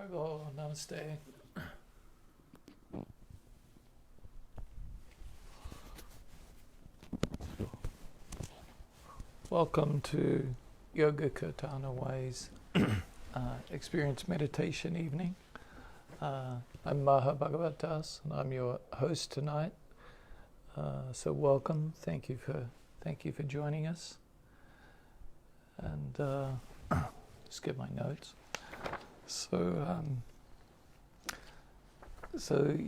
Bhargo, namaste. Welcome to Yoga Kirtan Hawaii's Experience Meditation Evening. I'm Maha Bhagavatas, and I'm your host tonight. So welcome. Thank you for joining us. And just get my notes. So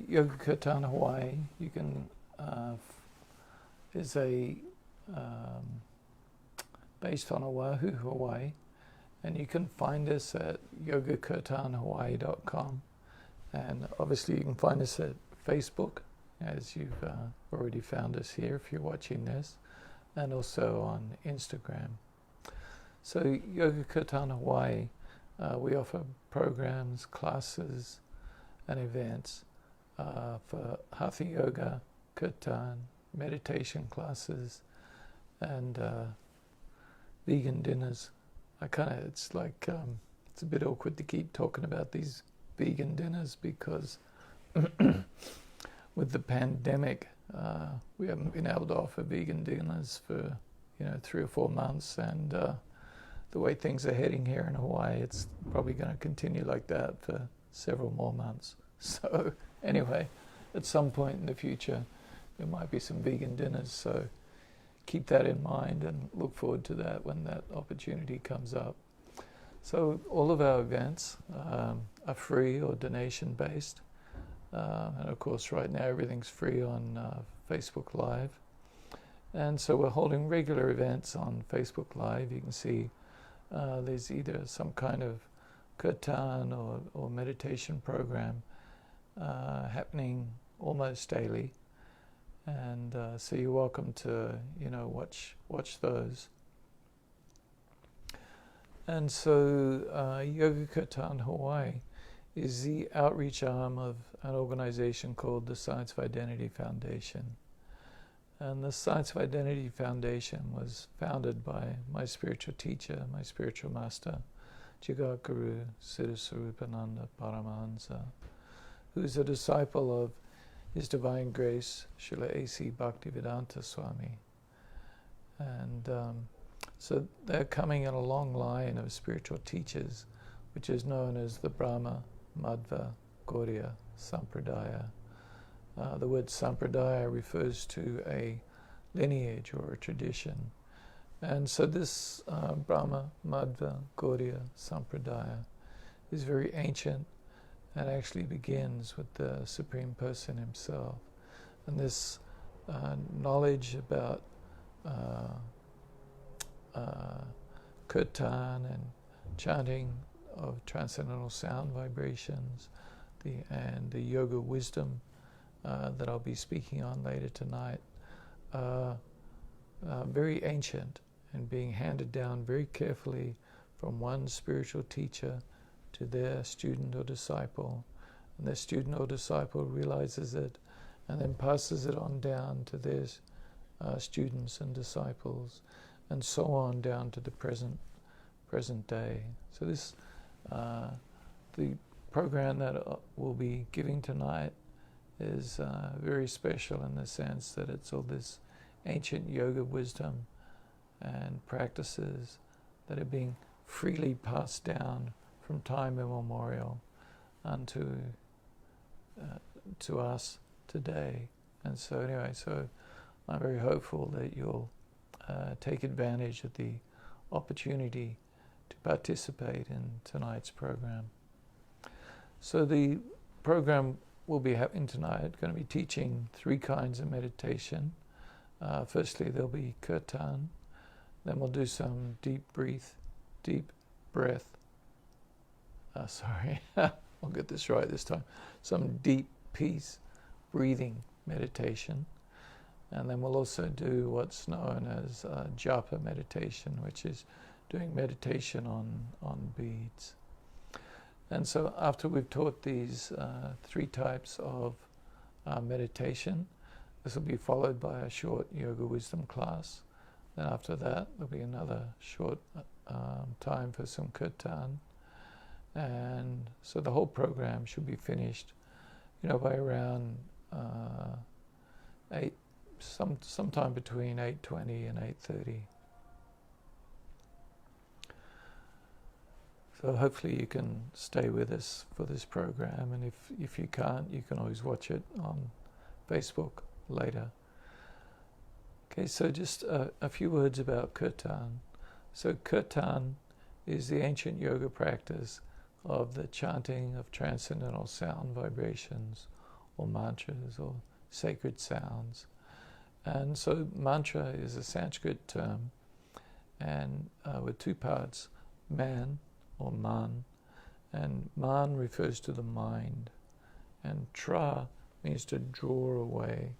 Yoga Kirtan Hawaii, you can is a based on Oahu, Hawaii, and you can find us at yogakirtanhawaii.com, and obviously you can find us at Facebook, as you've already found us here if you're watching this, and also on Instagram. So Yoga Kirtan Hawaii, we offer programs, classes, and events for Hatha Yoga, Kirtan, meditation classes, and vegan dinners. It's a bit awkward to keep talking about these vegan dinners because with the pandemic, we haven't been able to offer vegan dinners for 3 or 4 months, and the way things are heading here in Hawaii, it's probably going to continue like that for several more months. So anyway, at some point in the future, there might be some vegan dinners. So keep that in mind and look forward to that when that opportunity comes up. So all of our events are free or donation based. And of course, right now everything's free on Facebook Live. And so we're holding regular events on Facebook Live. You can see there's either some kind of kirtan or meditation program happening almost daily. And so you're welcome to, watch those. And so Yoga Kirtan Hawaii is the outreach arm of an organization called the Science of Identity Foundation. And the Science of Identity Foundation was founded by my spiritual teacher, my spiritual master, Jigakuru Siddhasarupananda Paramahansa, who's a disciple of His Divine Grace, Srila A.C. Bhaktivedanta Swami. And so they're coming in a long line of spiritual teachers, which is known as the Brahma, Madhva, Gauriya Sampradaya. The word Sampradaya refers to a lineage or a tradition. And so this Brahma, Madhva, Gauriya Sampradaya is very ancient and actually begins with the Supreme Person himself. And this knowledge about kirtan and chanting of transcendental sound vibrations, and the yoga wisdom that I'll be speaking on later tonight, very ancient and being handed down very carefully from one spiritual teacher to their student or disciple, and their student or disciple realizes it and then passes it on down to their students and disciples, and so on down to the present day. So this the program that we'll be giving tonight is very special in the sense that it's all this ancient yoga wisdom and practices that are being freely passed down from time immemorial unto to us today. And so anyway, I'm very hopeful that you'll take advantage of the opportunity to participate in tonight's program. So the program we'll be having tonight, going to be teaching 3 kinds of meditation. Firstly, there'll be kirtan. Then we'll do some deep breath. I'll get this right this time. Some deep peace breathing meditation. And then we'll also do what's known as Japa meditation, which is doing meditation on beads. And so after we've taught these 3 types of meditation, this will be followed by a short yoga wisdom class. Then after that, there'll be another short time for some kirtan. And so the whole program should be finished, by around 8, sometime between 8:20 and 8:30. So hopefully you can stay with us for this program, and if you can't, you can always watch it on Facebook later. Okay, so just a few words about Kirtan. So Kirtan is the ancient yoga practice of the chanting of transcendental sound vibrations or mantras or sacred sounds. And so mantra is a Sanskrit term, and with two parts, man or man, and man refers to the mind, and tra means to draw away.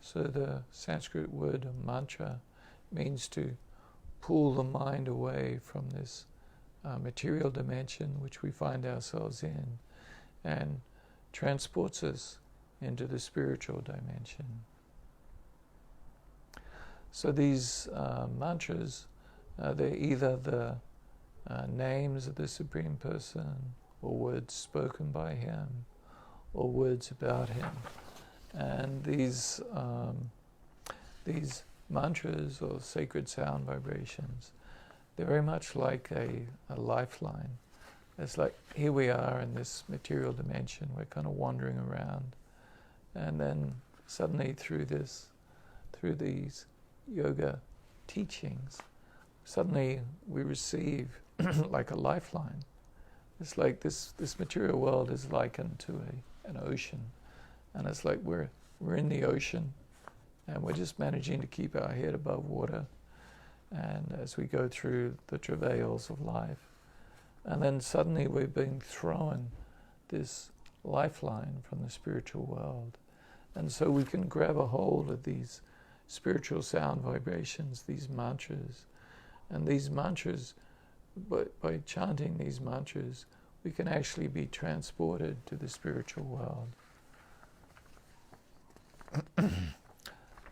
So the Sanskrit word mantra means to pull the mind away from this material dimension which we find ourselves in, and transports us into the spiritual dimension. So these mantras, they're either the names of the Supreme Person, or words spoken by Him, or words about Him. And these mantras or sacred sound vibrations, they're very much like a lifeline. It's like, here we are in this material dimension, we're kind of wandering around, and then suddenly through these yoga teachings, suddenly we receive like a lifeline. It's like this material world is likened to an ocean, and it's like we're in the ocean, and we're just managing to keep our head above water, and as we go through the travails of life, and then suddenly we're being thrown this lifeline from the spiritual world, and so we can grab a hold of these spiritual sound vibrations, these mantras, and these mantras, by chanting these mantras, we can actually be transported to the spiritual world.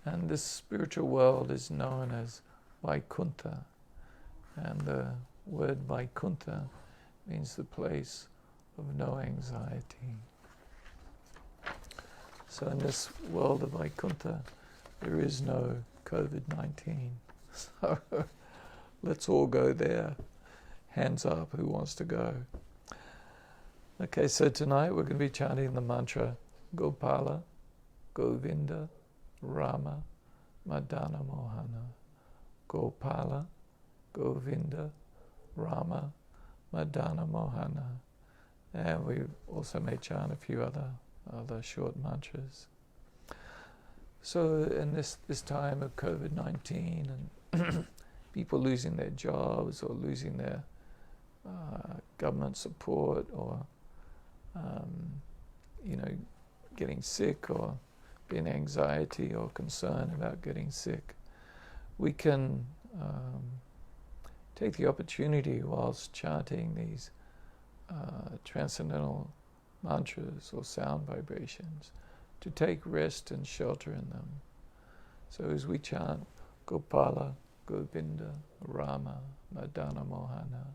And this spiritual world is known as Vaikuntha, and the word Vaikuntha means the place of no anxiety. So in this world of Vaikuntha, there is no COVID-19. So let's all go there. Hands up, who wants to go? Okay, so tonight we're going to be chanting the mantra Gopala, Govinda, Rama, Madana Mohana. Gopala, Govinda, Rama, Madana Mohana. And we also may chant a few other short mantras. So in this time of COVID-19 and people losing their jobs or losing their government support, or getting sick, or being anxiety or concern about getting sick, we can take the opportunity whilst chanting these transcendental mantras or sound vibrations to take rest and shelter in them. So as we chant Gopala, Govinda, Rama, Madana Mohana,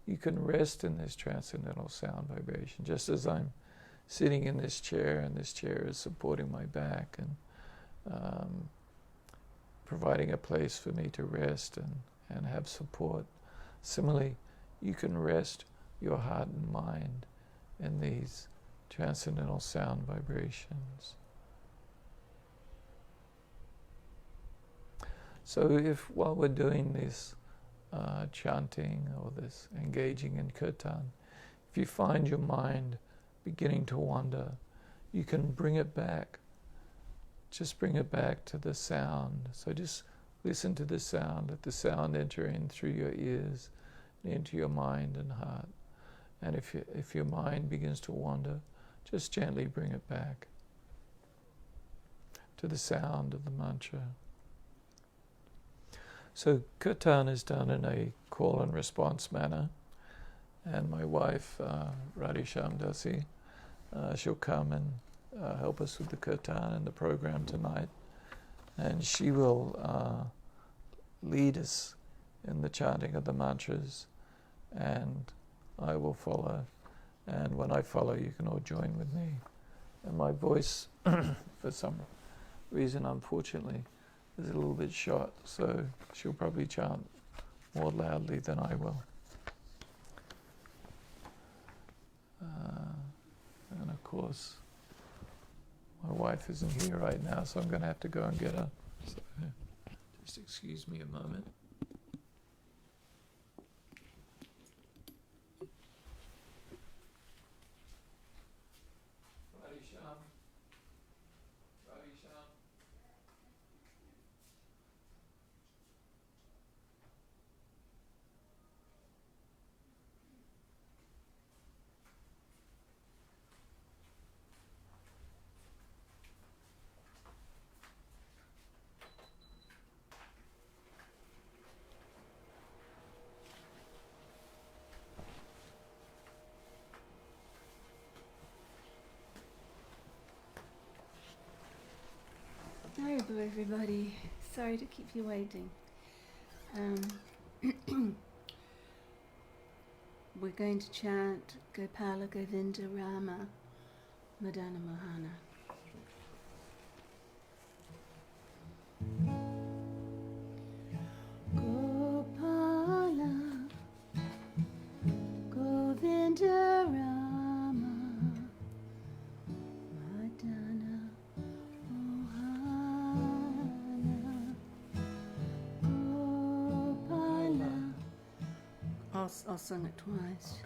you can rest in this transcendental sound vibration, just as I'm sitting in this chair, and this chair is supporting my back and providing a place for me to rest and have support. Similarly, you can rest your heart and mind in these transcendental sound vibrations. So if while we're doing this chanting or this engaging in kirtan, if you find your mind beginning to wander, you can bring it back. Just bring it back to the sound. So just listen to the sound. Let the sound enter in through your ears and into your mind and heart. And if your mind begins to wander, just gently bring it back to the sound of the mantra. So kirtan is done in a call and response manner, and my wife, Radhi Shamdasi, she'll come and help us with the kirtan and the program tonight, and she will lead us in the chanting of the mantras, and I will follow. And when I follow, you can all join with me. And my voice, for some reason, unfortunately, is a little bit shot, so she'll probably chant more loudly than I will. And of course, my wife isn't here right now, so I'm going to have to go and get her. So just excuse me a moment. Hello everybody, sorry to keep you waiting. We're going to chant Gopala Govinda Rama Madana Mohana. Gopala Govinda Rama Madana I'll sing it twice.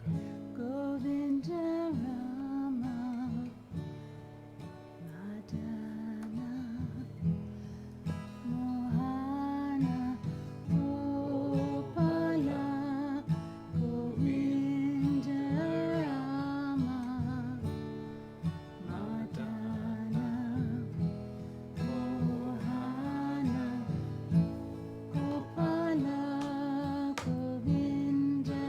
Govinda Rama Madana Mohana Gopala Govinda Rama Madana Mohana Gopala Govinda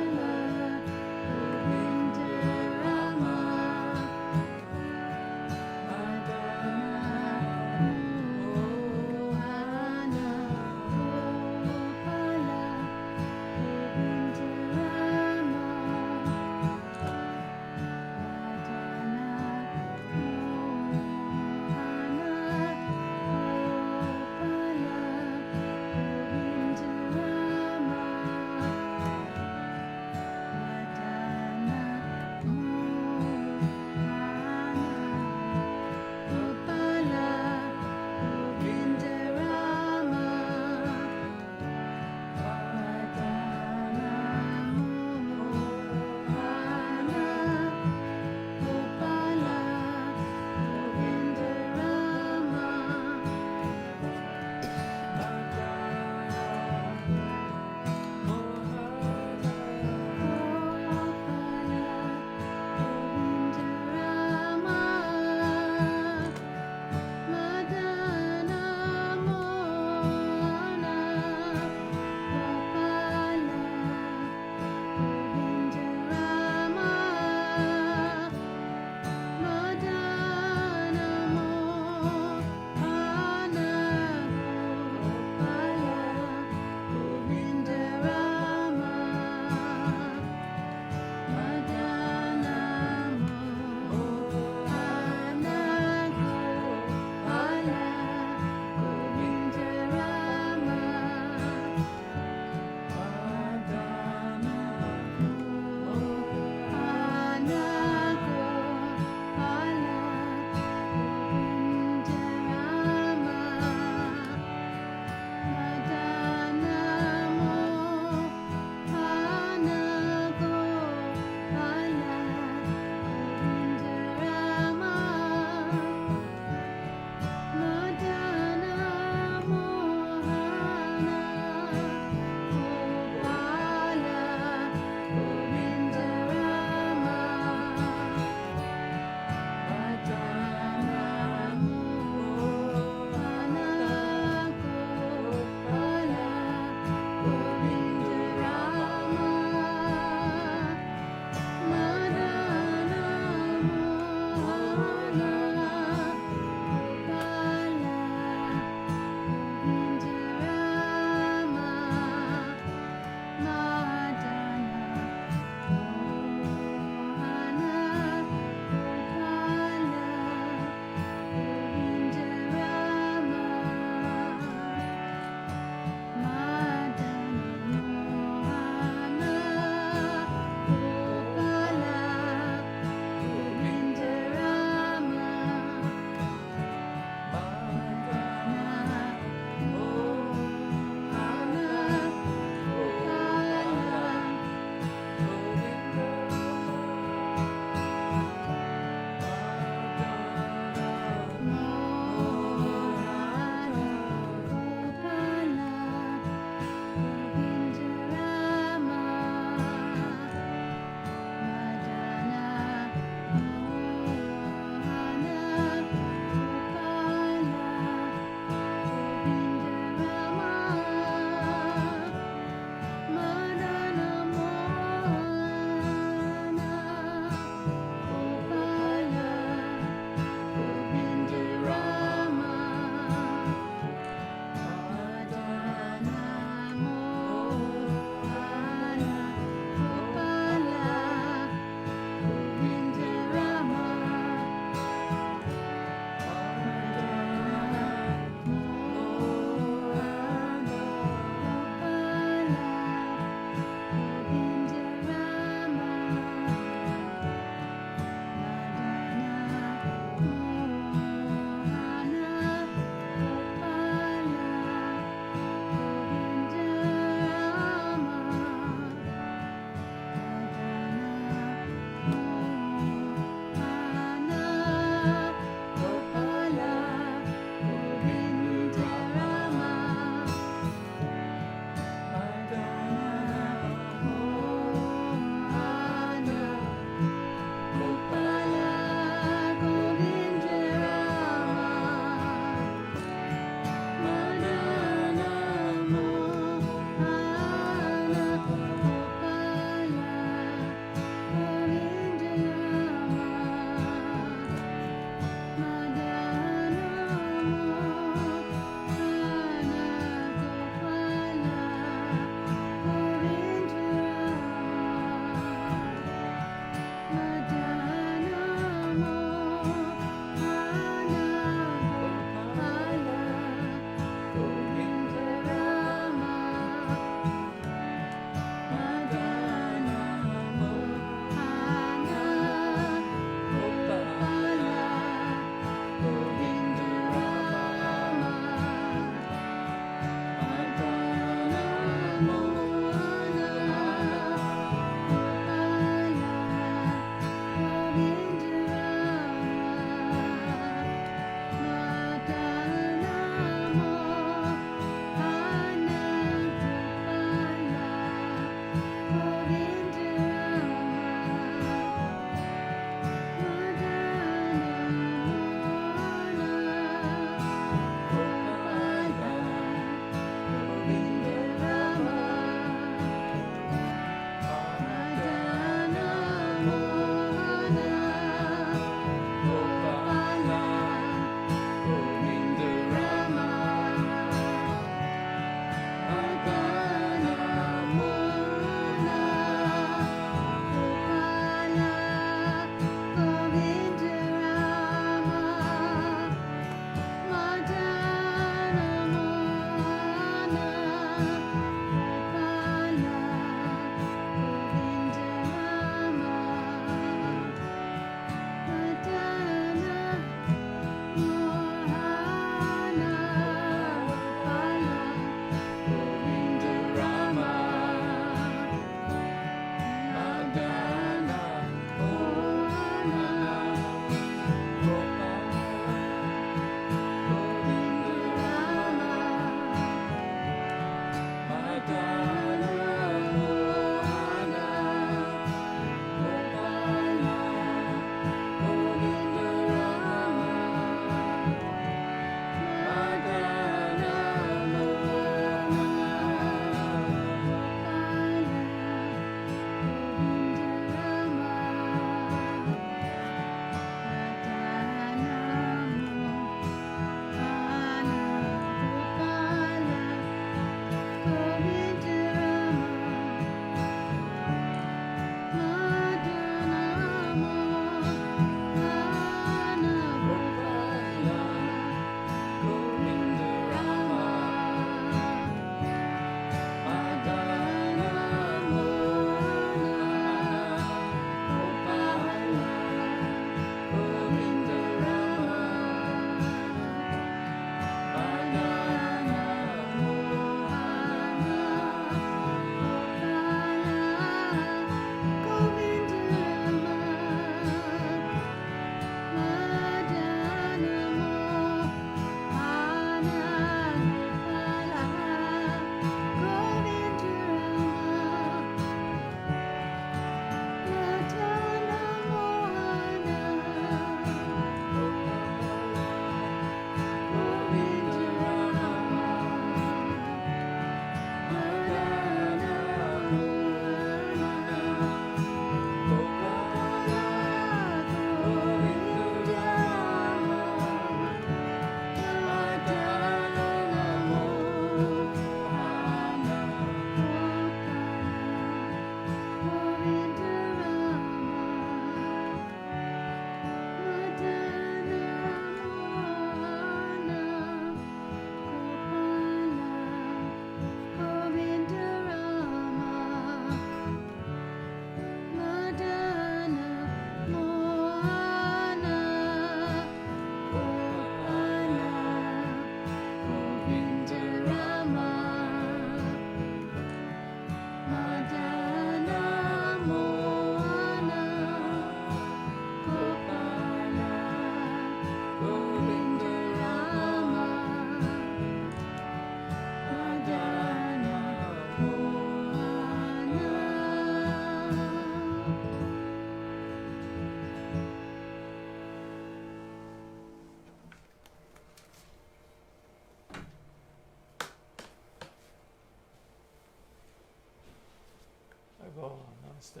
Oh, nice day.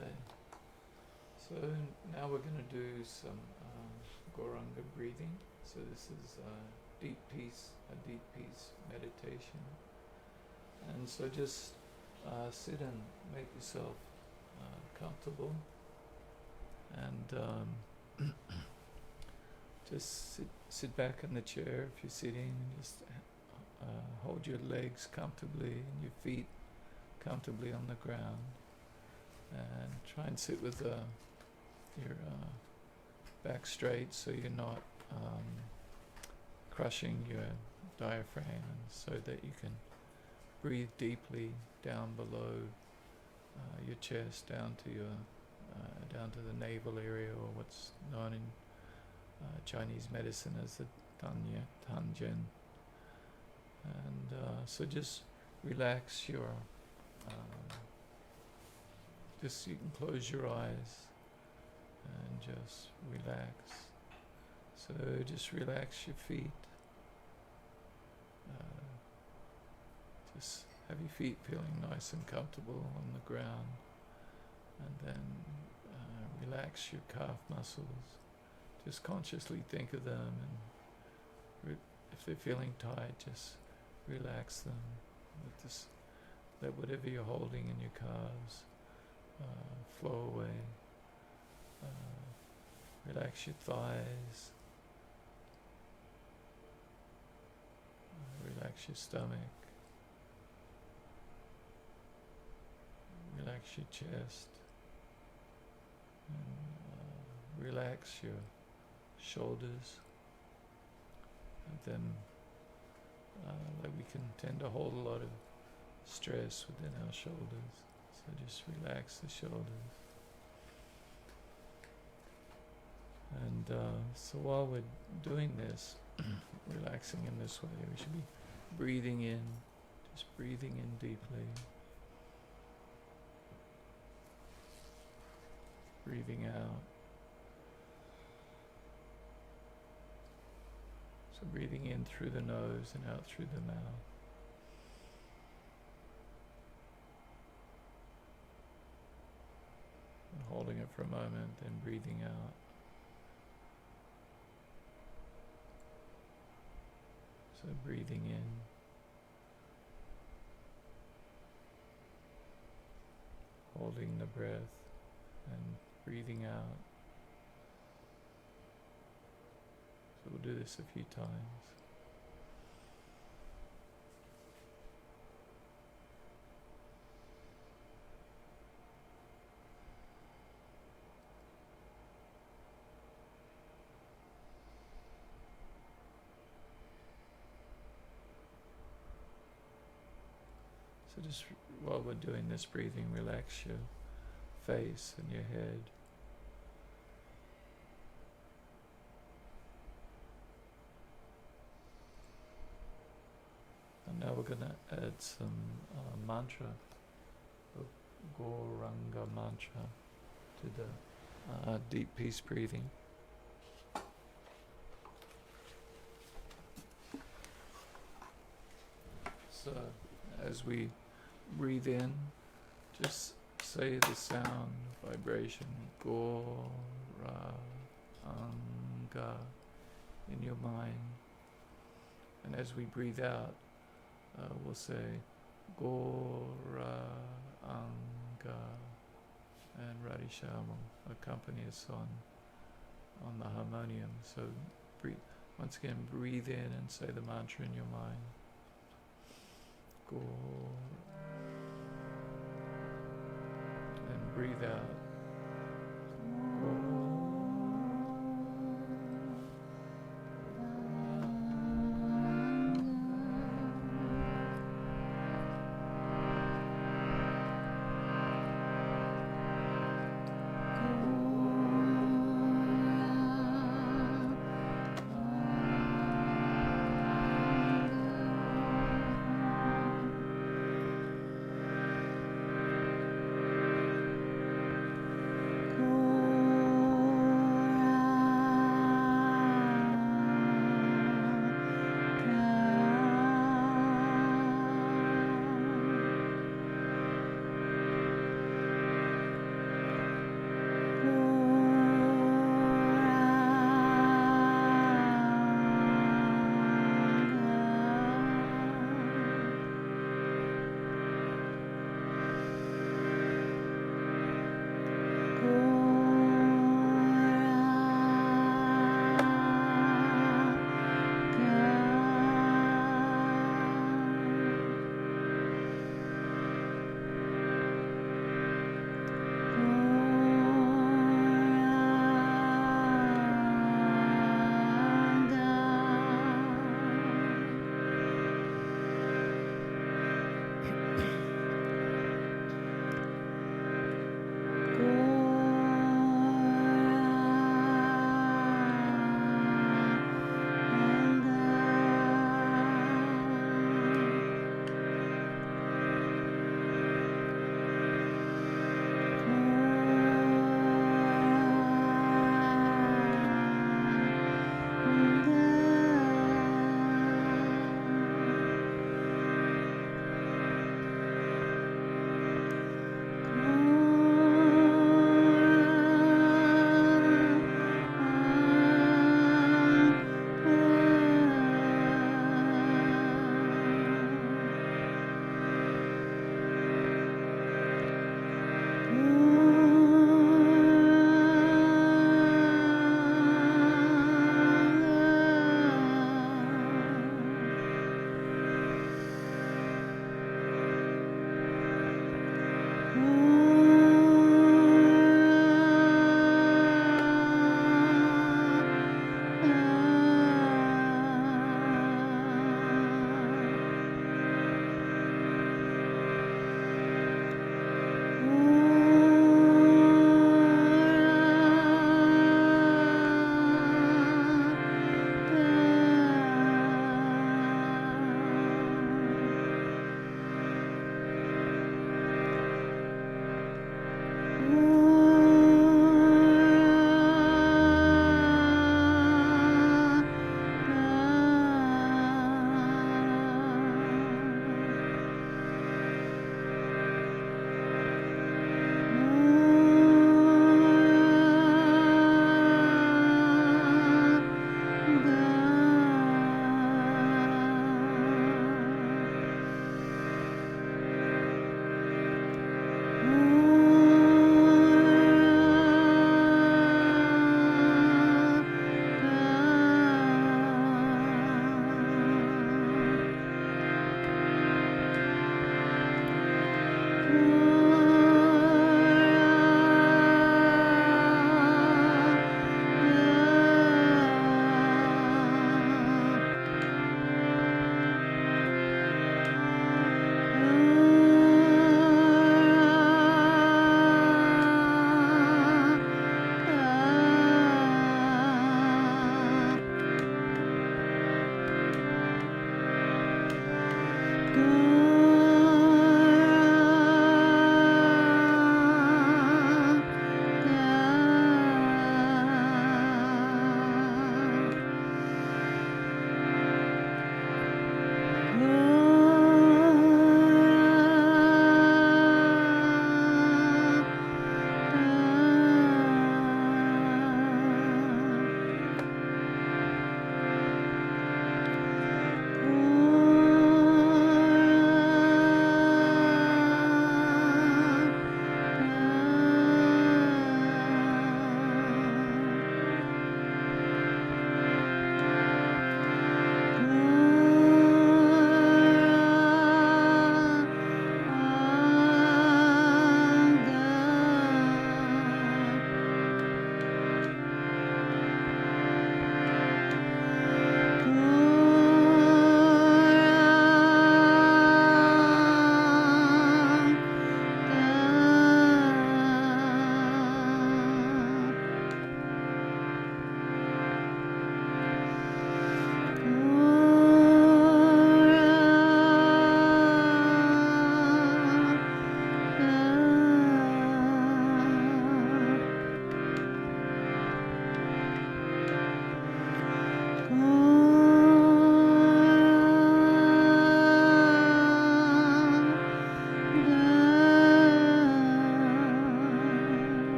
So now we're going to do some Goranga breathing. So this is a deep peace meditation. And so just sit and make yourself comfortable, and just sit back in the chair if you're sitting, and just hold your legs comfortably and your feet comfortably on the ground, and try and sit with your back straight so you're not crushing your diaphragm, and so that you can breathe deeply down below your chest, down to the navel area, or what's known in Chinese medicine as the Tanjian. And so just relax your, just you can close your eyes and just relax. So just relax your feet. Just have your feet feeling nice and comfortable on the ground, and then relax your calf muscles. Just consciously think of them, and if they're feeling tight, just relax them. Let whatever you're holding in your calves flow away. Relax your thighs. Relax your stomach. Relax your chest. And relax your shoulders. And then like we can tend to hold a lot of stress within our shoulders. So just relax the shoulders. And so while we're doing this, relaxing in this way, we should be breathing in, just breathing in deeply. Breathing out. So breathing in through the nose and out through the mouth. And holding it for a moment, then breathing out. So breathing in. Holding the breath and breathing out. So we'll do this a few times. So just while we're doing this breathing, relax your face and your head. And now we're going to add some mantra, a Goranga mantra, to the deep peace breathing. So as we breathe in, just say the sound, vibration, Go Ra Anga, in your mind. And as we breathe out, we'll say Go Ra Anga, and Radhisham will accompany us on the harmonium. So breathe, once again, breathe in and say the mantra in your mind. Go, and breathe out. Go.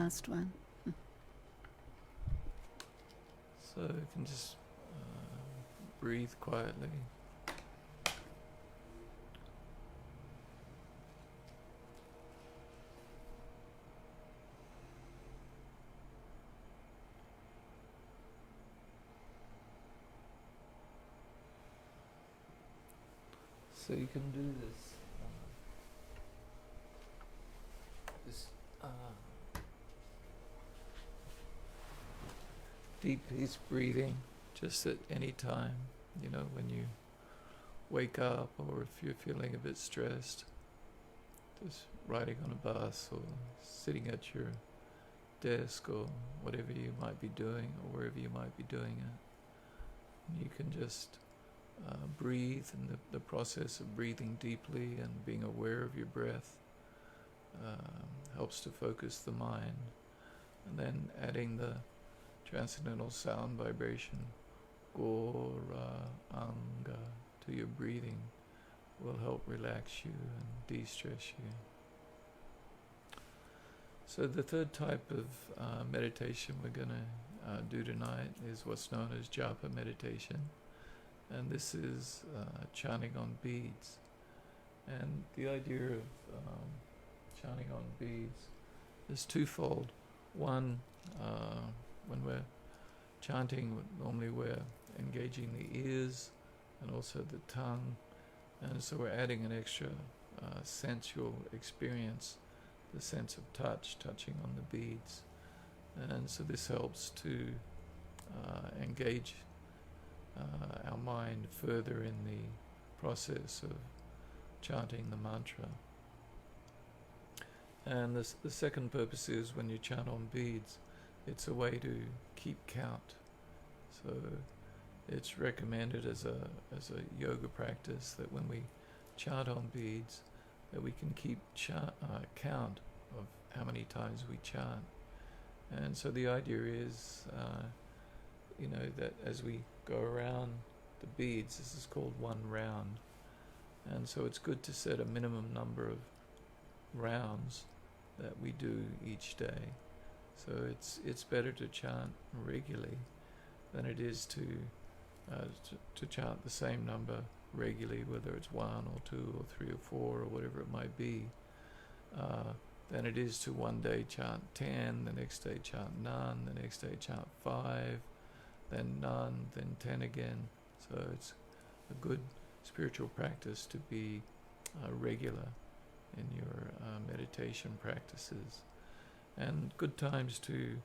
last one. So you can just breathe quietly. So you can do this deep peace breathing just at any time, when you wake up, or if you're feeling a bit stressed, just riding on a bus or sitting at your desk or whatever you might be doing, or wherever you might be doing it. You can just breathe, and the process of breathing deeply and being aware of your breath helps to focus the mind. And then adding the transcendental sound vibration, Gora Anga, to your breathing will help relax you and de-stress you. So the third type of meditation we're going to do tonight is what's known as Japa meditation. And this is chanting on beads. And the idea of chanting on beads is twofold. One, when we're chanting, normally we're engaging the ears and also the tongue. And so we're adding an extra sensual experience, the sense of touch, touching on the beads. And so this helps to engage our mind further in the process of chanting the mantra. And the second purpose is, when you chant on beads, it's a way to keep count. So it's recommended as a yoga practice that when we chant on beads, that we can keep count of how many times we chant. And so the idea is, that as we go around the beads, this is called one round. And so it's good to set a minimum number of rounds that we do each day. So it's better to chant regularly than it is to chant the same number regularly, whether it's 1 or 2 or 3 or 4 or whatever it might be, than it is to one day chant 10, the next day chant none, the next day chant 5, then none, then 10 again. So it's a good spiritual practice to be regular in your meditation practices. And good times to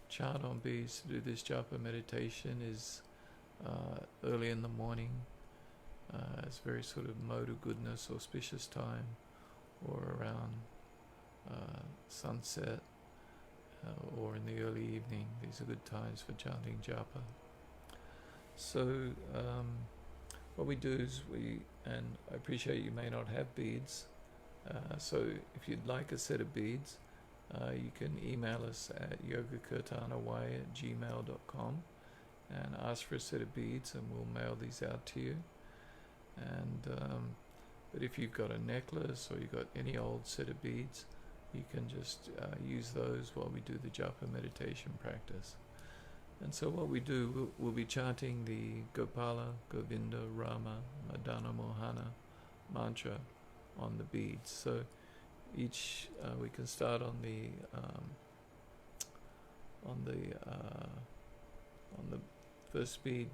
chant on beads, to do this japa meditation, is early in the morning. It's very sort of mode of goodness, auspicious time, or around sunset, or in the early evening. These are good times for chanting japa. So what we do is and I appreciate you may not have beads, so if you'd like a set of beads, you can email us at yogakirtanhawaii@gmail.com and ask for a set of beads, and we'll mail these out to you. And but if you've got a necklace or you've got any old set of beads, you can just use those while we do the japa meditation practice. And so what we do, we'll be chanting the Gopala, Govinda, Rama, Madana, Mohana mantra on the beads. So each we can start on the first bead.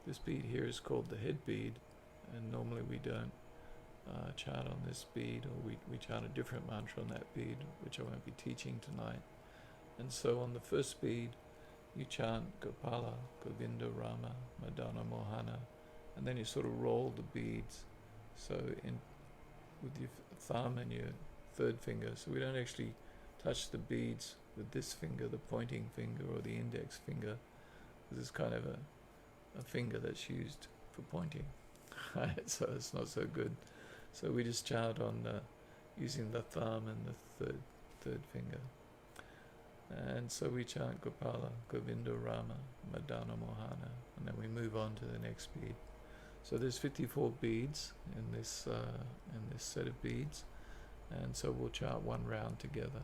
This bead here is called the head bead, and normally we don't chant on this bead, or we chant a different mantra on that bead, which I won't be teaching tonight. And so on the first bead, you chant Gopala, Govinda, Rama, Madana, Mohana, and then you sort of roll the beads. So with your thumb and your third finger. So we don't actually touch the beads with this finger, the pointing finger or the index finger. This is kind of a finger that's used for pointing, right? So it's not so good. So we just chant on using the thumb and the third finger. And so we chant Gopala, Govinda, Rama, Madana, Mohana, and then we move on to the next bead. So there's 54 beads in this set of beads, and so we'll chant one round together.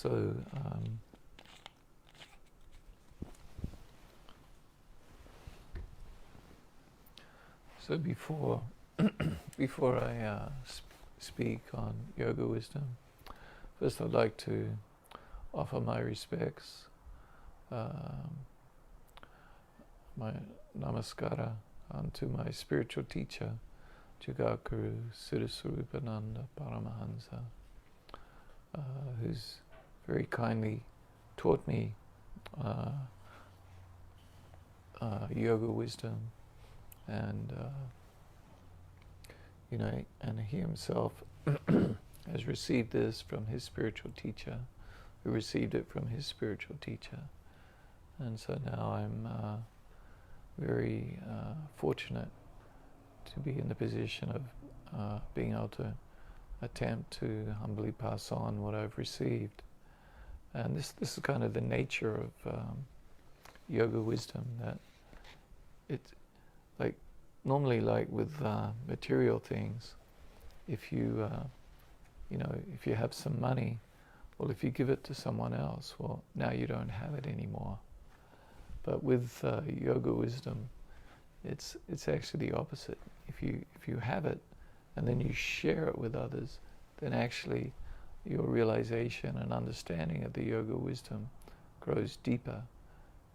So before I speak on yoga wisdom, first I'd like to offer my respects, my namaskara unto my spiritual teacher, Jagakuru Siddhasarupananda Paramahansa, who's very kindly taught me yoga wisdom, and and he himself has received this from his spiritual teacher, who received it from his spiritual teacher, and so now I'm very fortunate to be in the position of being able to attempt to humbly pass on what I've received. And this is kind of the nature of yoga wisdom, that it's like normally, like with material things, if you if you have some money, well, if you give it to someone else, well, now you don't have it anymore. But with yoga wisdom, it's actually the opposite. If you have it and then you share it with others, then actually your realization and understanding of the yoga wisdom grows deeper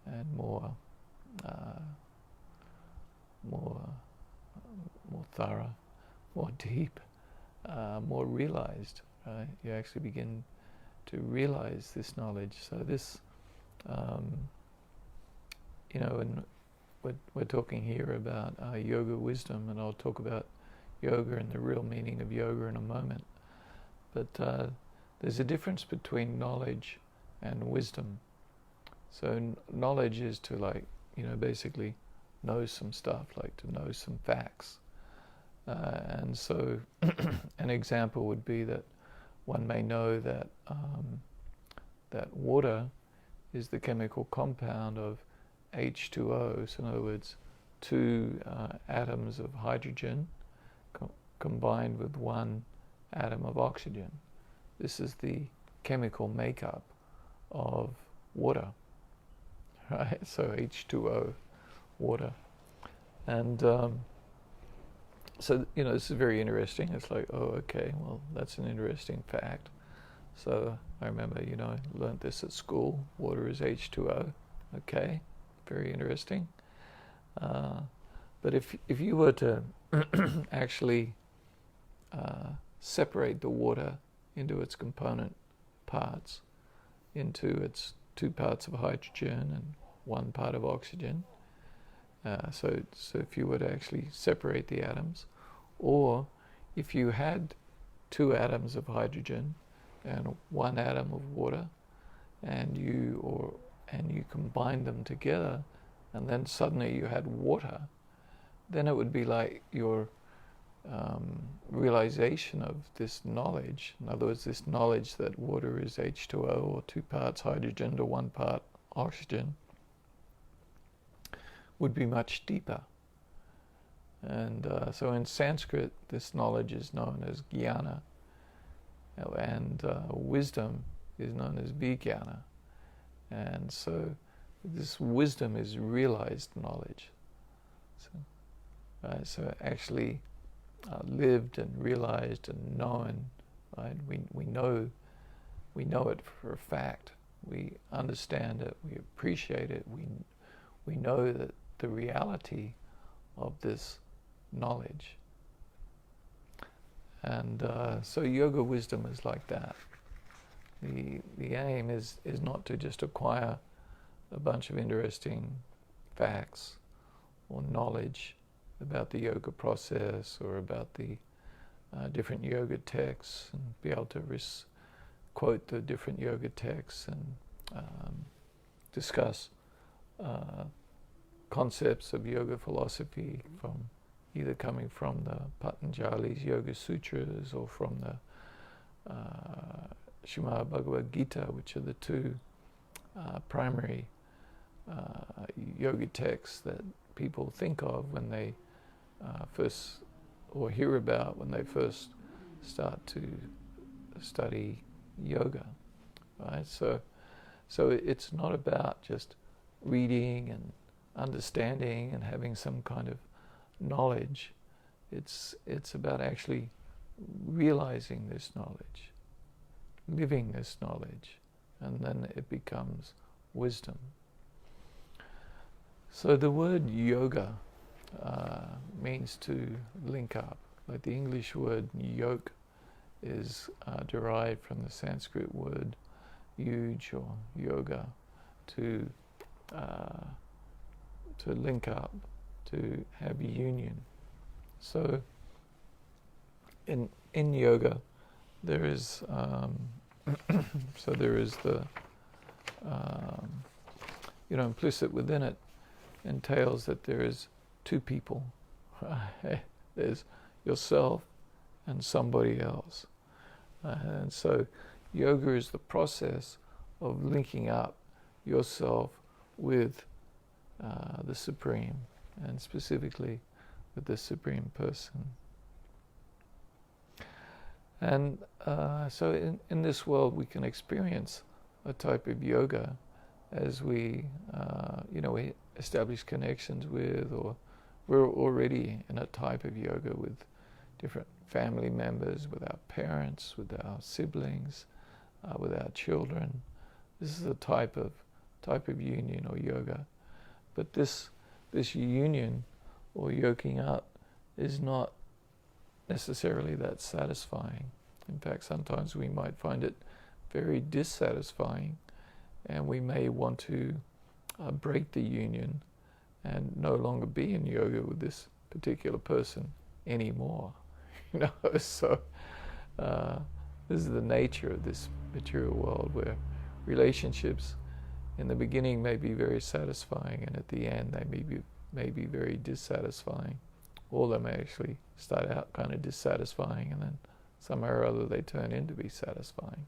and more thorough, more deep, more realized. Right? You actually begin to realize this knowledge. So this, and we're talking here about yoga wisdom, and I'll talk about yoga and the real meaning of yoga in a moment. But there's a difference between knowledge and wisdom. So knowledge is to basically know some stuff, like to know some facts. And so an example would be that one may know that that water is the chemical compound of H2O, so in other words, two atoms of hydrogen combined with one atom of oxygen. This is the chemical makeup of water, right? So H2O, water. And so, this is very interesting. It's like, oh, okay, well, that's an interesting fact. So I remember, I learned this at school. Water is H2O. Okay, very interesting. But if you were to actually separate the water into its component parts, into its two parts of hydrogen and one part of oxygen, so if you were to actually separate the atoms, or if you had two atoms of hydrogen and one atom of water, and you combined them together, and then suddenly you had water, then it would be like your realization of this knowledge. In other words, this knowledge that water is H2O, or two parts hydrogen to one part oxygen, would be much deeper. And so in Sanskrit, this knowledge is known as jnana, and wisdom is known as vijnana. And so this wisdom is realized knowledge. So actually lived and realized and known. Right? We know it for a fact. We understand it. We appreciate it. We know that the reality of this knowledge. And so yoga wisdom is like that. The aim is not to just acquire a bunch of interesting facts or knowledge about the yoga process or about the different yoga texts, and be able to quote the different yoga texts and discuss concepts of yoga philosophy from either coming from the Patanjali's Yoga Sutras or from the Srimad Bhagavad Gita, which are the two primary yoga texts that people think of when they first, or hear about when they first start to study yoga. right? So it's not about just reading and understanding and having some kind of knowledge. It's about actually realizing this knowledge, living this knowledge, and then it becomes wisdom. So the word yoga means to link up. Like the English word yoke is derived from the Sanskrit word yuj or yoga, to link up, to have union. So in yoga there is so there is the implicit within it entails that there is two people. There's yourself and somebody else. And so yoga is the process of linking up yourself with the Supreme, and specifically with the Supreme Person. And so in this world we can experience a type of yoga as we establish connections with, or we're already in a type of yoga with different family members, with our parents, with our siblings, with our children. This is a type of union or yoga. But this union or yoking up is not necessarily that satisfying. In fact, sometimes we might find it very dissatisfying, and we may want to break the union and no longer be in yoga with this particular person anymore. So this is the nature of this material world, where relationships in the beginning may be very satisfying, and at the end they may be very dissatisfying. Or they may actually start out kind of dissatisfying, and then somehow or other they turn into be satisfying.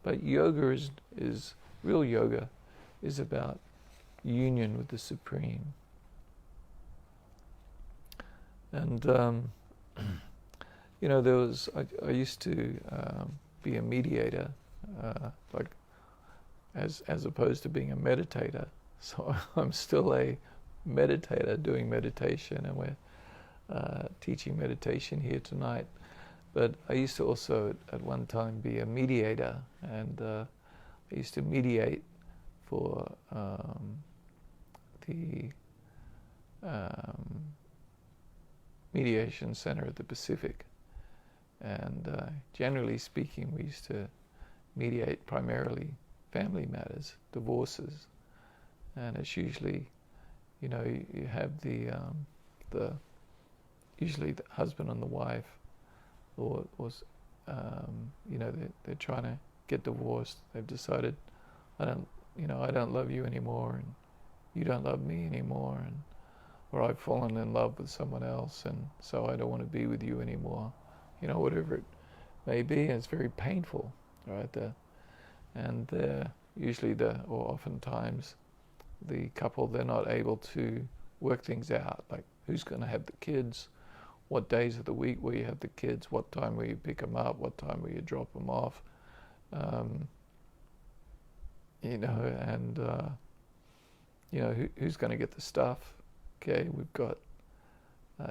But yoga is real yoga is about union with the Supreme. And I used to be a mediator, like as opposed to being a meditator. So I'm still a meditator doing meditation, and we're teaching meditation here tonight. But I used to also at one time be a mediator, and I used to mediate for the Mediation Center of the Pacific. And generally speaking, we used to mediate primarily family matters, divorces, and it's usually, you have the usually the husband and the wife, or they're trying to get divorced. They've decided, I don't love you anymore, and you don't love me anymore, and or I've fallen in love with someone else, and so I don't want to be with you anymore. Whatever it may be, and it's very painful, right? And usually or oftentimes, the couple, they're not able to work things out, like who's going to have the kids, what days of the week will you have the kids, what time will you pick them up, what time will you drop them off, who's going to get the stuff. Okay, we've got,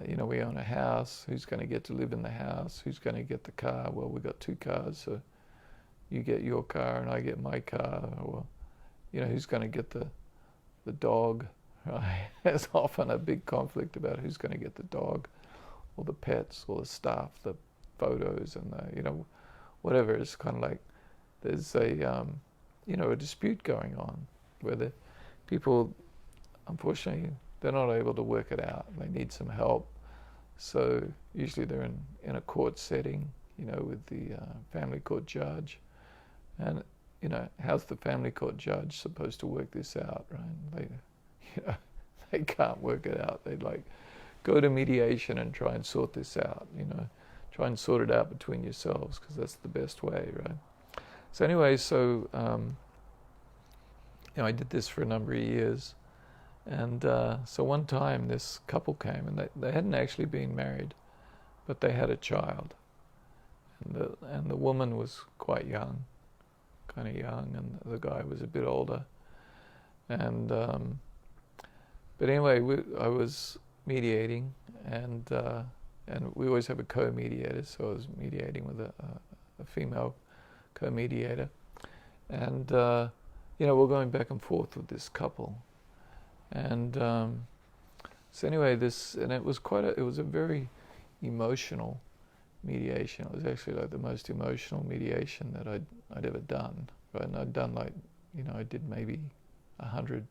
we own a house, who's going to get to live in the house, who's going to get the car. Well, we've got two cars, so you get your car and I get my car. Or, who's going to get the dog, right? There's often a big conflict about who's going to get the dog, or the pets, or the stuff, the photos, and whatever. It's kind of like there's a dispute going on where the people, unfortunately, they're not able to work it out. They need some help. So usually they're in a court setting, with the family court judge. And, how's the family court judge supposed to work this out, right? They can't work it out. They'd go to mediation and try and sort this out, try and sort it out between yourselves, because that's the best way, right? So anyway, I did this for a number of years. And so one time this couple came, and they hadn't actually been married, but they had a child. And the woman was quite young, kind of young, and the guy was a bit older. And but anyway, I was mediating, and we always have a co-mediator, so I was mediating with a female co-mediator, and we're going back and forth with this couple, and so anyway, it was a very emotional mediation. It was actually like the most emotional mediation that I'd ever done, right? And I'd done I did maybe 100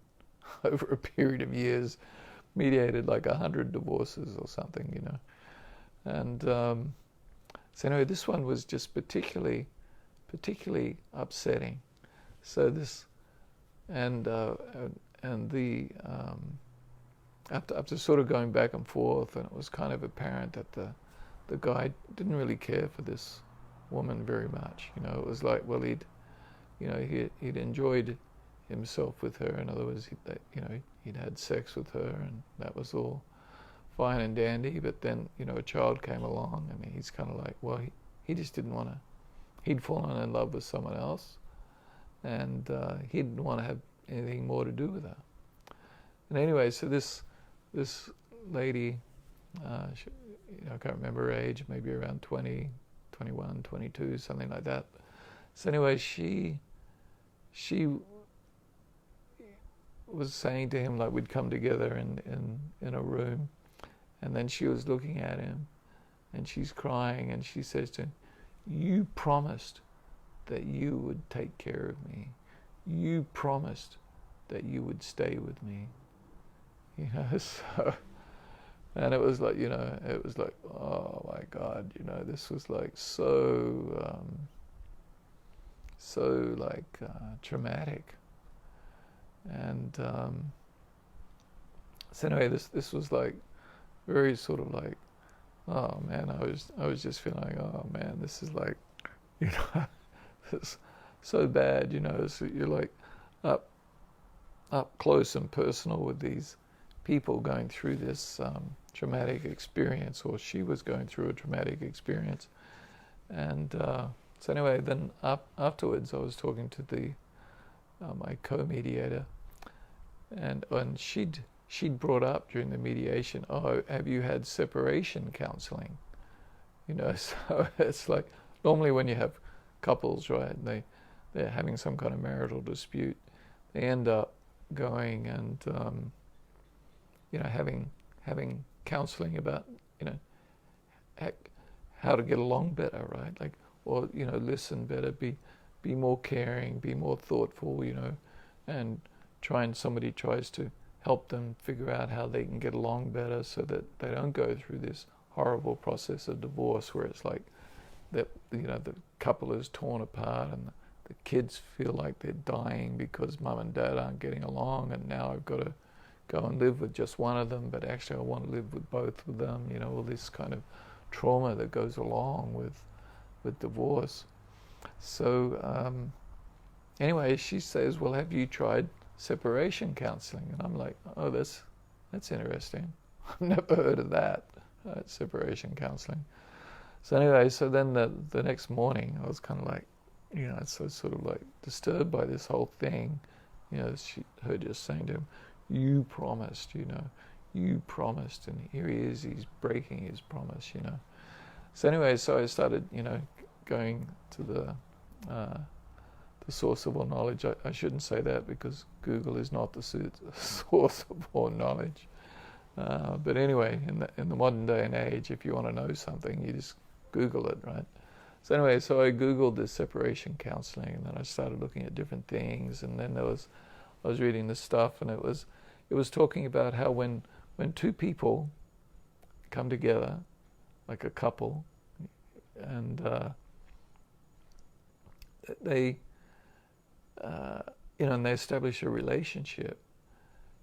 over a period of years, mediated like 100 divorces or something, and so anyway, this one was just particularly upsetting. So this, and the after sort of going back and forth, and it was kind of apparent that the guy didn't really care for this woman very much. It was like, well, he'd enjoyed himself with her. In other words, he'd had sex with her, and that was all fine and dandy. But then, a child came along, and he's kind of like, well, he just didn't want to. He'd fallen in love with someone else, and he didn't want to have anything more to do with her. And anyway, so this lady, I can't remember her age, maybe around 20, 21, 22, something like that. So anyway, she was saying to him, like, we'd come together in a room, and then she was looking at him, and she's crying, and she says to him, "You promised that you would take care of me. You promised that you would stay with me." So, and it was like, oh my God, this was like so traumatic. And so anyway, this was like very sort of like, oh man, I was just feeling like, oh man, this is like, it's so bad, so you're like up close and personal with these people going through this traumatic experience, or she was going through a traumatic experience. And so anyway, then afterwards I was talking to my co-mediator, and she'd brought up during the mediation, oh, have you had separation counseling? So it's like, normally when you have couples, right, they're having some kind of marital dispute, they end up going and having counseling about how to get along better, right? Like, or listen better, be more caring, be more thoughtful, and somebody tries to help them figure out how they can get along better, so that they don't go through this horrible process of divorce where it's like that the couple is torn apart, and the kids feel like they're dying because mum and dad aren't getting along, and now I've got to go and live with just one of them, but actually I want to live with both of them, all this kind of trauma that goes along with divorce. So anyway, she says, well, have you tried separation counseling? And I'm like, oh, that's interesting. I've never heard of that, separation counseling. So anyway, so then the next morning I was kind of like, so sort of like disturbed by this whole thing, her just saying to him, you promised, you promised, and here he is, he's breaking his promise, So anyway, so I started, going to the source of all knowledge. I shouldn't say that, because Google is not the source of all knowledge. But anyway, in the modern day and age, if you want to know something, you just Google it, right? So anyway, so I Googled this separation counseling, and then I started looking at different things, and then I was reading this stuff, and it was talking about how when two people come together, like a couple, and they and they establish a relationship,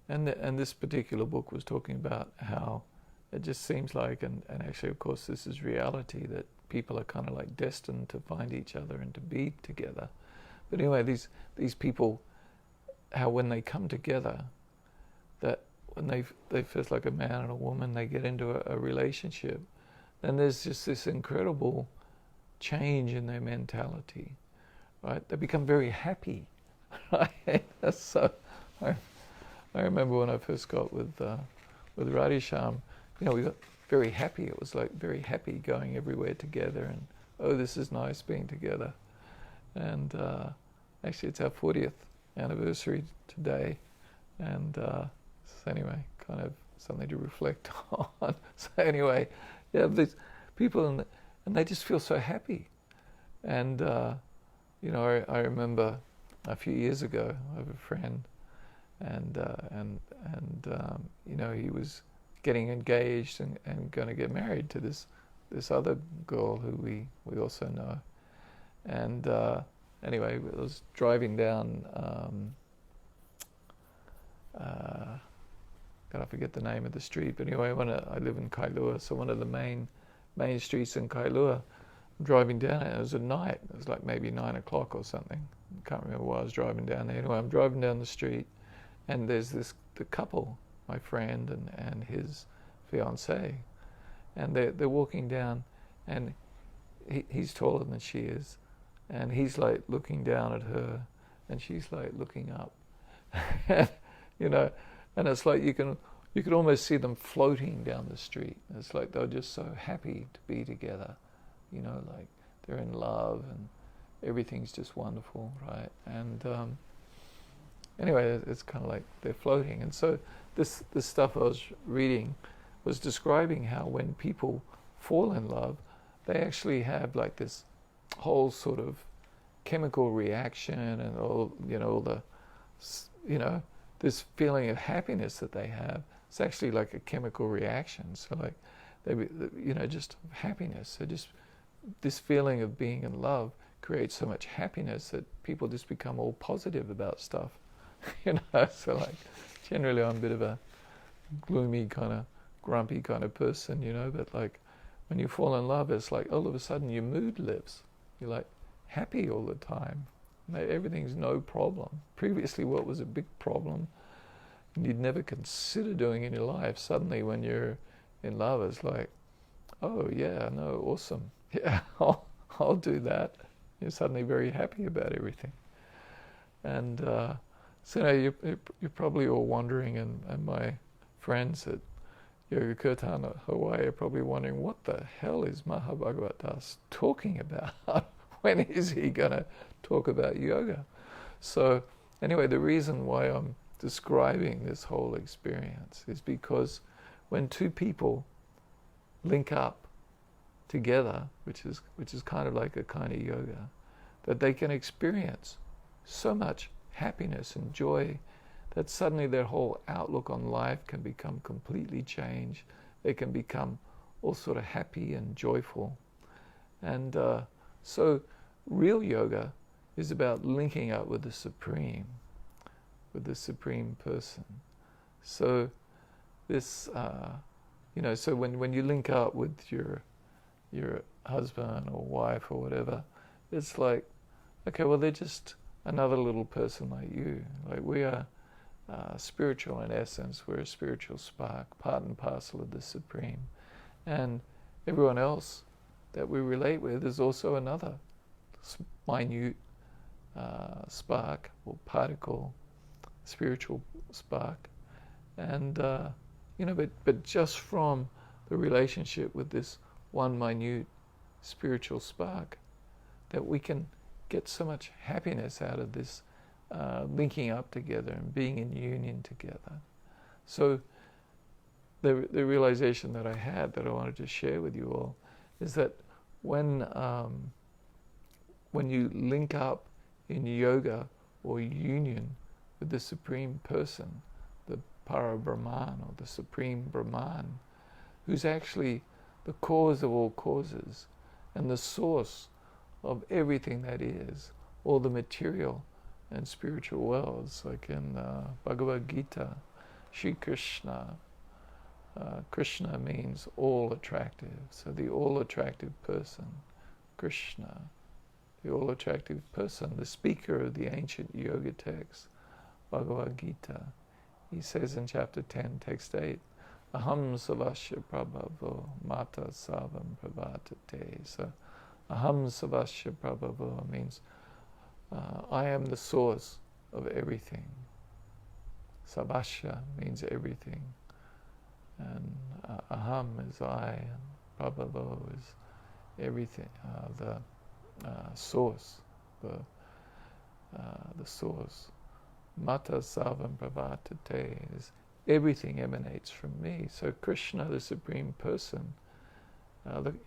and this particular book was talking about how it just seems like, and actually of course this is reality, that people are kind of like destined to find each other and to be together. But anyway, these people, how when they come together, that when they first, like a man and a woman, they get into a relationship, then there's just this incredible change in their mentality, right? They become very happy, right? So I remember when I first got with Radhisham, we got very happy. It was like very happy going everywhere together, and oh, this is nice being together. And actually, it's our 40th anniversary today, and so anyway, kind of something to reflect on. So anyway, yeah, these people, and they just feel so happy. And I remember a few years ago, I have a friend, and he was getting engaged and going to get married to this other girl who we also know. And anyway, I was driving down, God, I forget the name of the street, but anyway, I live in Kailua, so one of the main streets in Kailua, I'm driving down it was at night, it was like maybe 9 o'clock or something, I can't remember why I was driving down there. Anyway, I'm driving down the street, and there's the couple, my friend and his fiancée, and they're walking down, and he's taller than she is, and he's like looking down at her, and she's like looking up, and it's like you could almost see them floating down the street. It's like they're just so happy to be together, like they're in love and everything's just wonderful, right? And anyway, it's kind of like they're floating. And so this stuff I was reading was describing how when people fall in love, they actually have like this whole sort of chemical reaction and all the this feeling of happiness that they have. It's actually like a chemical reaction. So like they just happiness. So just this feeling of being in love creates so much happiness that people just become all positive about stuff. So like generally I'm a bit of a gloomy kind of grumpy kind of person, but like when you fall in love, it's like all of a sudden your mood lifts. You're like happy all the time. Everything's no problem. Previously what was a big problem and you'd never consider doing in your life, suddenly when you're in love, it's like, oh yeah, no, awesome. Yeah, I'll do that. You're suddenly very happy about everything. And so you're probably all wondering, and my friends at Yoga Kirtan at Hawai'i are probably wondering, what the hell is Mahabhagavad Das talking about? When is he going to talk about yoga? So anyway, the reason why I'm describing this whole experience is because when two people link up together, which is kind of like a kind of yoga, that they can experience so much happiness and joy that suddenly their whole outlook on life can become completely changed. They can become all sort of happy and joyful. And so real yoga is about linking up with the Supreme person. So this, so when you link up with your husband or wife or whatever, it's like, okay, well, they're just another little person like you. Like we are spiritual in essence. We're a spiritual spark, part and parcel of the Supreme. And everyone else that we relate with is also another minute spark or particle, spiritual spark. And, but just from the relationship with this one minute spiritual spark, that we can get so much happiness out of this linking up together and being in union together. So the realization that I had that I wanted to share with you all is that when you link up in yoga or union with the Supreme Person, the Parabrahman or the Supreme Brahman, who's actually the cause of all causes and the source of everything that is, all the material and spiritual worlds, like in Bhagavad Gita, Shri Krishna. Krishna means all attractive, so the all attractive person, Krishna, the all attractive person, the speaker of the ancient yoga text, Bhagavad Gita. He says in chapter 10, text 8, Aham savasya prabhavo mata savam pravatate. So Aham savasya prabhavo means I am the source of everything. Sabasha means everything. And aham is I, and prabhavo is everything, the source, the source. Mata sarvam pravartate is everything emanates from me. So Krishna, the Supreme Person,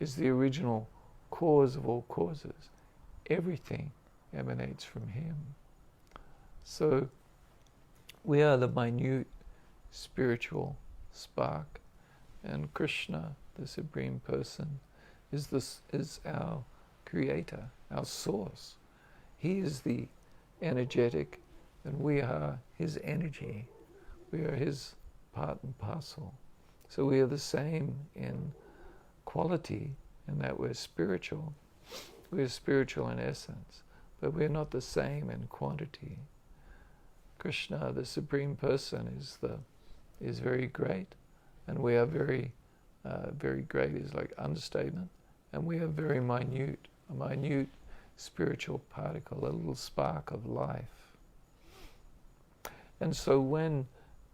is the original cause of all causes. Everything emanates from him. So we are the minute spiritual spark, and Krishna, the Supreme Person, is our creator, our source. He is the energetic, and we are his energy. We are his part and parcel. So we are the same in quality, in that we're spiritual. We're spiritual in essence, but we're not the same in quantity. Krishna, the Supreme Person, is very great, and we are very great is like understatement, and we are very minute, a minute spiritual particle, a little spark of life. And so when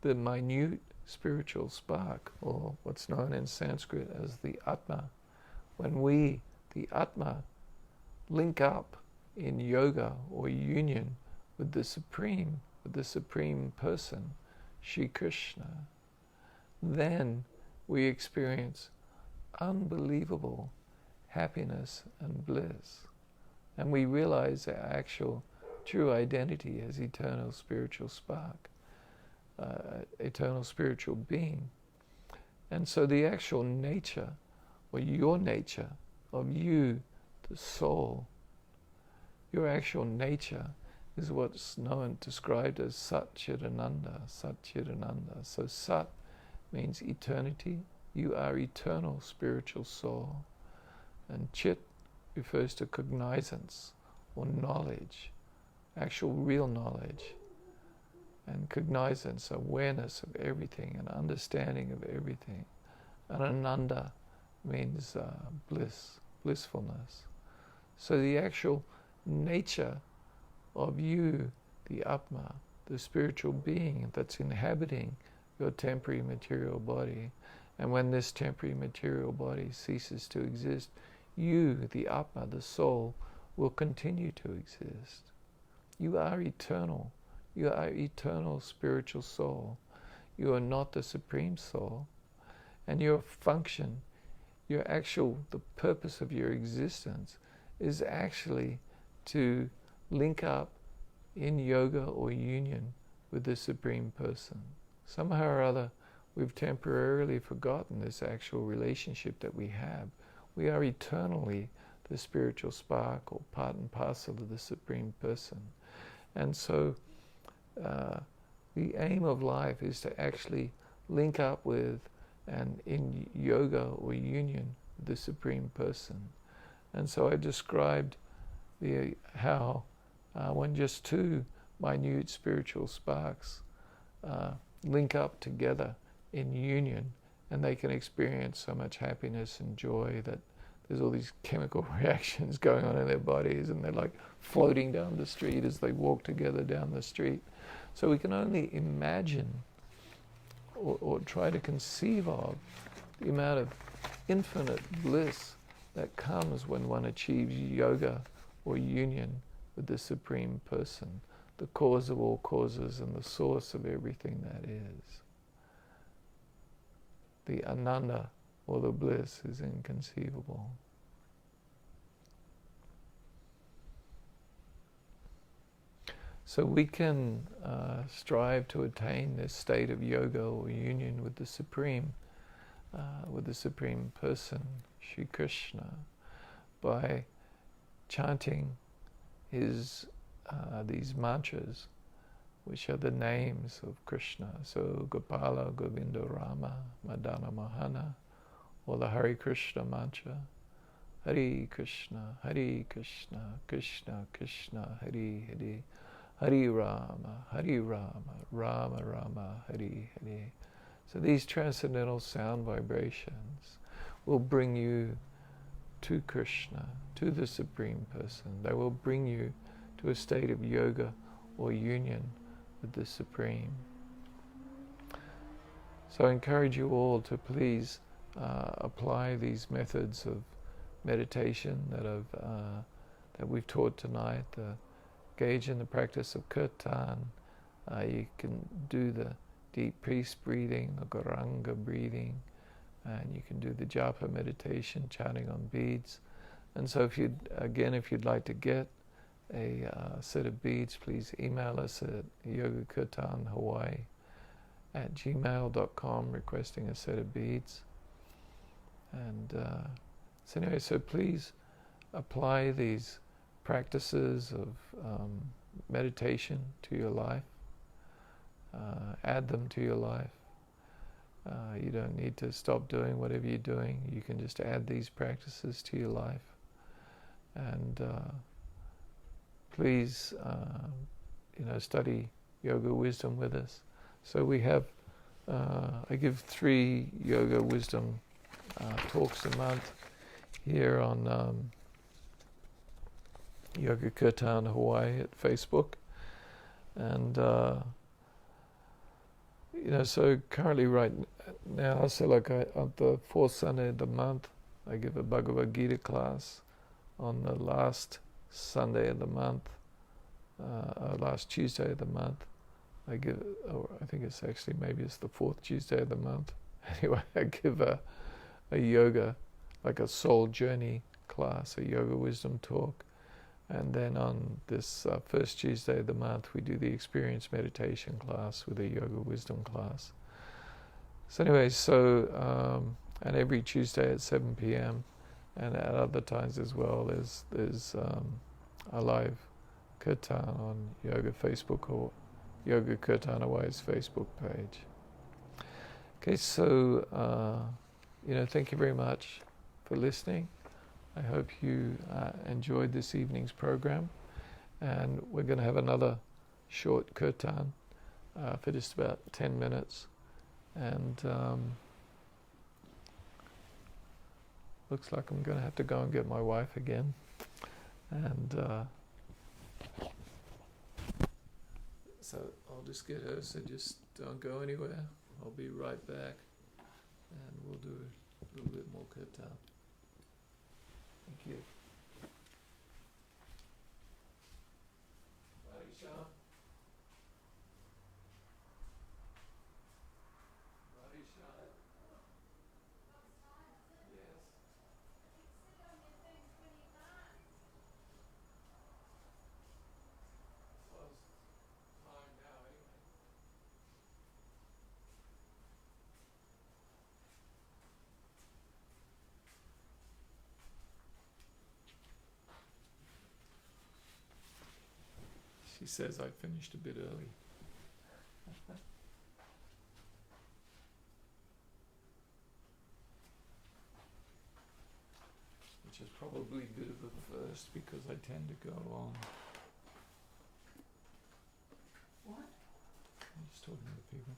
the minute spiritual spark, or what's known in Sanskrit as the Atma, when we, the Atma, link up in yoga or union with the Supreme Person, Shri Krishna, then we experience unbelievable happiness and bliss. And we realize our actual true identity as eternal spiritual spark, eternal spiritual being. And so the actual nature, or your nature of you, the soul, your actual nature is what's known, described as Sat Chit Ananda, Sat Chit Ananda. So Sat means eternity. You are eternal spiritual soul. And Chit refers to cognizance or knowledge, actual real knowledge. And cognizance, awareness of everything and understanding of everything. And Ananda means bliss, blissfulness. So the actual nature of you, the Atma, the spiritual being that's inhabiting your temporary material body, and when this temporary material body ceases to exist, you, the Atma, the soul, will continue to exist. You are eternal. You are eternal spiritual soul. You are not the Supreme Soul. And your function, the purpose of your existence is actually to link up in yoga or union with the Supreme Person. Somehow or other, we've temporarily forgotten this actual relationship that we have. We are eternally the spiritual spark or part and parcel of the Supreme Person. And so the aim of life is to actually link up with and in yoga or union with the Supreme Person. And so I described how when just two minute spiritual sparks link up together in union, and they can experience so much happiness and joy that there's all these chemical reactions going on in their bodies, and they're like floating down the street as they walk together down the street. So we can only imagine or try to conceive of the amount of infinite bliss that comes when one achieves yoga or union with the Supreme Person, the cause of all causes and the source of everything that is. The Ananda, or the bliss, is inconceivable. So we can strive to attain this state of yoga or union with the Supreme Person, Shri Krishna, by chanting his these mantras, which are the names of Krishna. So Gopala, Govinda, Rama, Madana, Mohana, or the Hare Krishna mantra. Hare Krishna, Krishna Krishna, Hare Hare, Hare Rama, Rama Rama, Hare Hare. So these transcendental sound vibrations will bring you to Krishna, to the Supreme Person. They will bring you to a state of yoga or union with the Supreme. So I encourage you all to please apply these methods of meditation that we've taught tonight. Engage in the practice of Kirtan. You can do the deep peace breathing, the Garanga breathing, and you can do the Japa meditation, chanting on beads. And so if you'd like to get a set of beads, please email us at yogakirtanhawaii@gmail.com requesting a set of beads. And so anyway, so please apply these practices of meditation to your life. Add them to your life. You don't need to stop doing whatever you're doing. You can just add these practices to your life. And please, study yoga wisdom with us. So we have, I give 3 yoga wisdom talks a month here on Yoga Kirtan Hawaii at Facebook. And so currently right now, so like on the 4th Sunday of the month, I give a Bhagavad Gita class. On the last Sunday of the month, last Tuesday of the month, I give, I think it's actually, maybe it's the 4th Tuesday of the month. Anyway, I give a yoga, like a soul journey class, a yoga wisdom talk. And then on this first Tuesday of the month, we do the experience meditation class with a yoga wisdom class. So anyway, and every Tuesday at 7 p.m. and at other times as well, there's a live kirtan on Yoga Facebook or Yoga Kirtan Hawaii's Facebook page. Okay, so thank you very much for listening. I hope you enjoyed this evening's program, and we're going to have another short kirtan for just about 10 minutes, and looks like I'm going to have to go and get my wife again, and so I'll just get her, so just don't go anywhere. I'll be right back, and we'll do a little bit more kirtan. Thank you. Radhisha. Radhisha. Yes. Close time now anyway. She says I finished a bit early. Which is probably a bit of a first because I tend to go on. What? I'm just talking to people.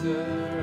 Govinda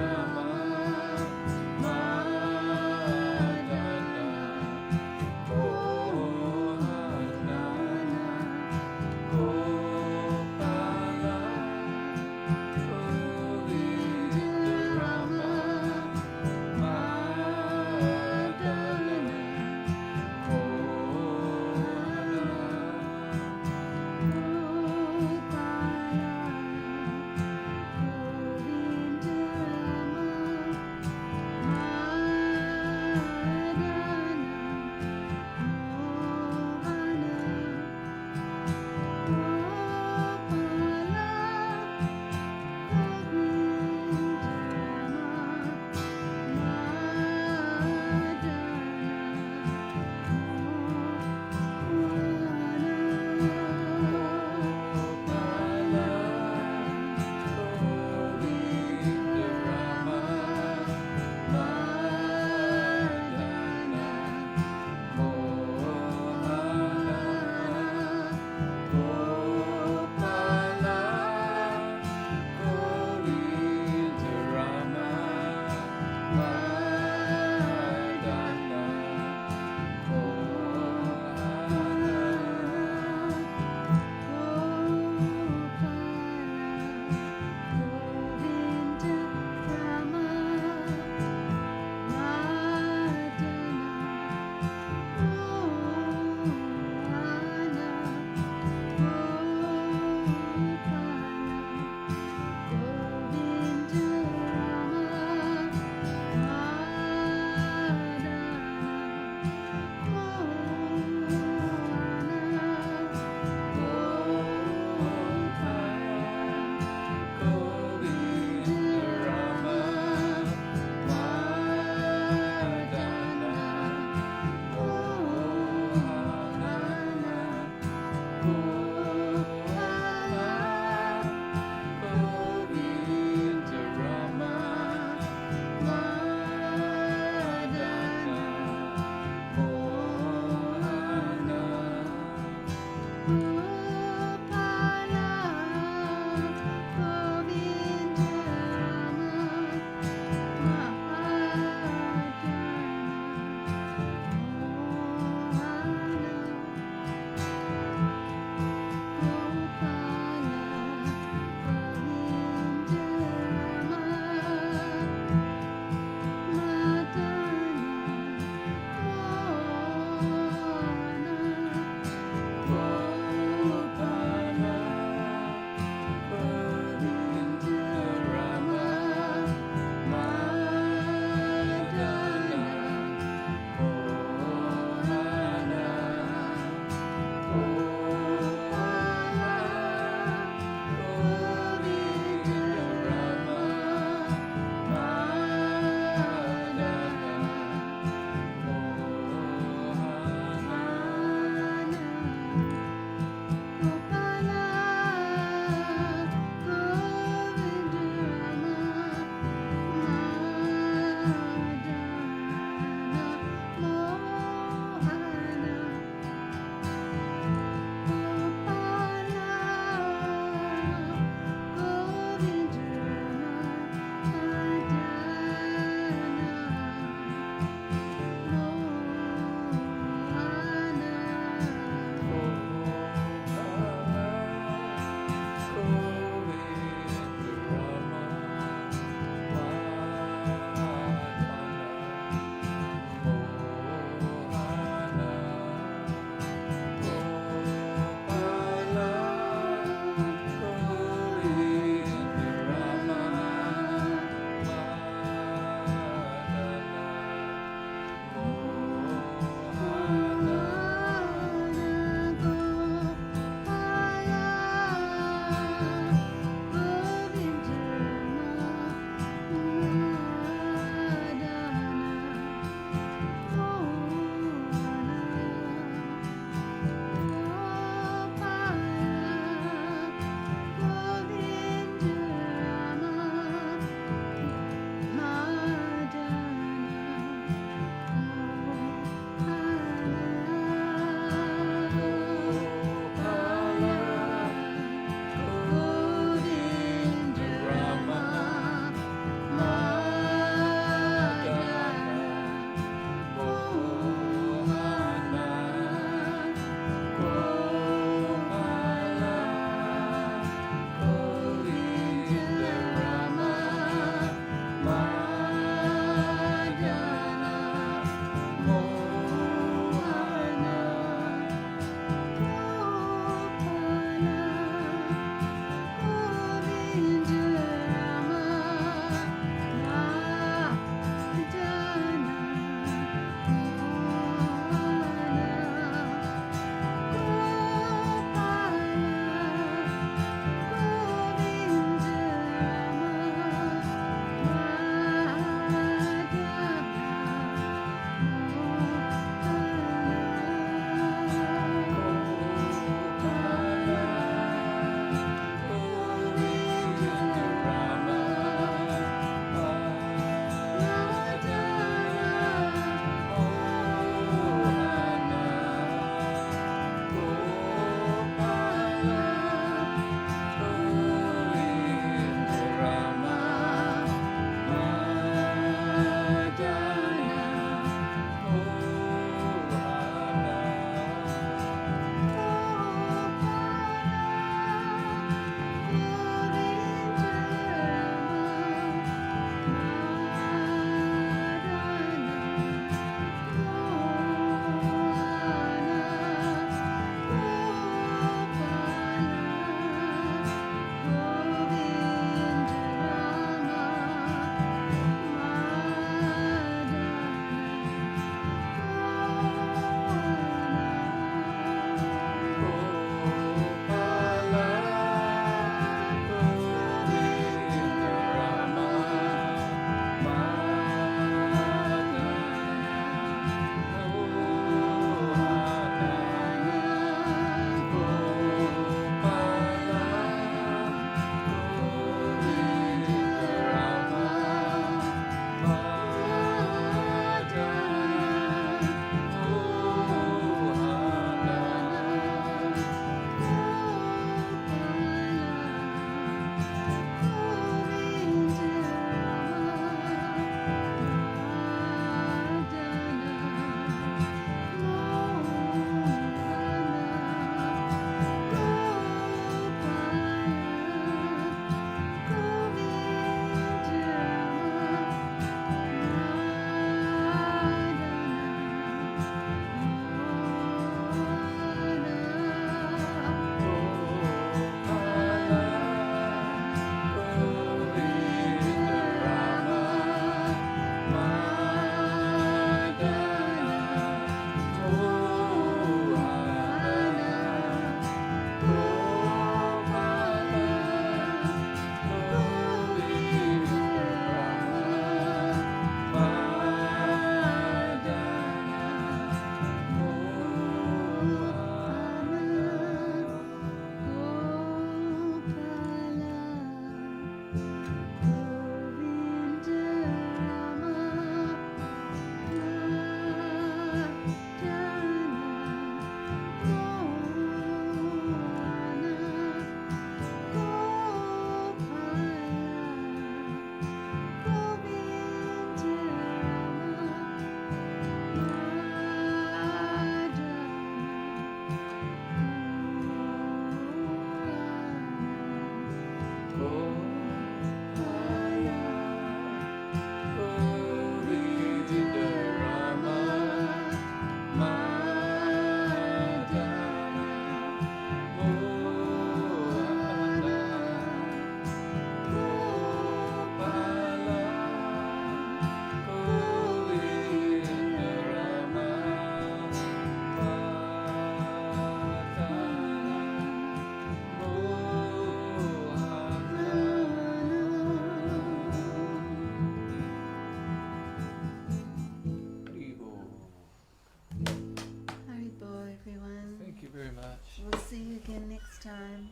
much. We'll see you again next time,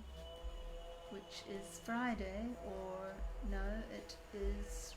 which is Friday, or no, it is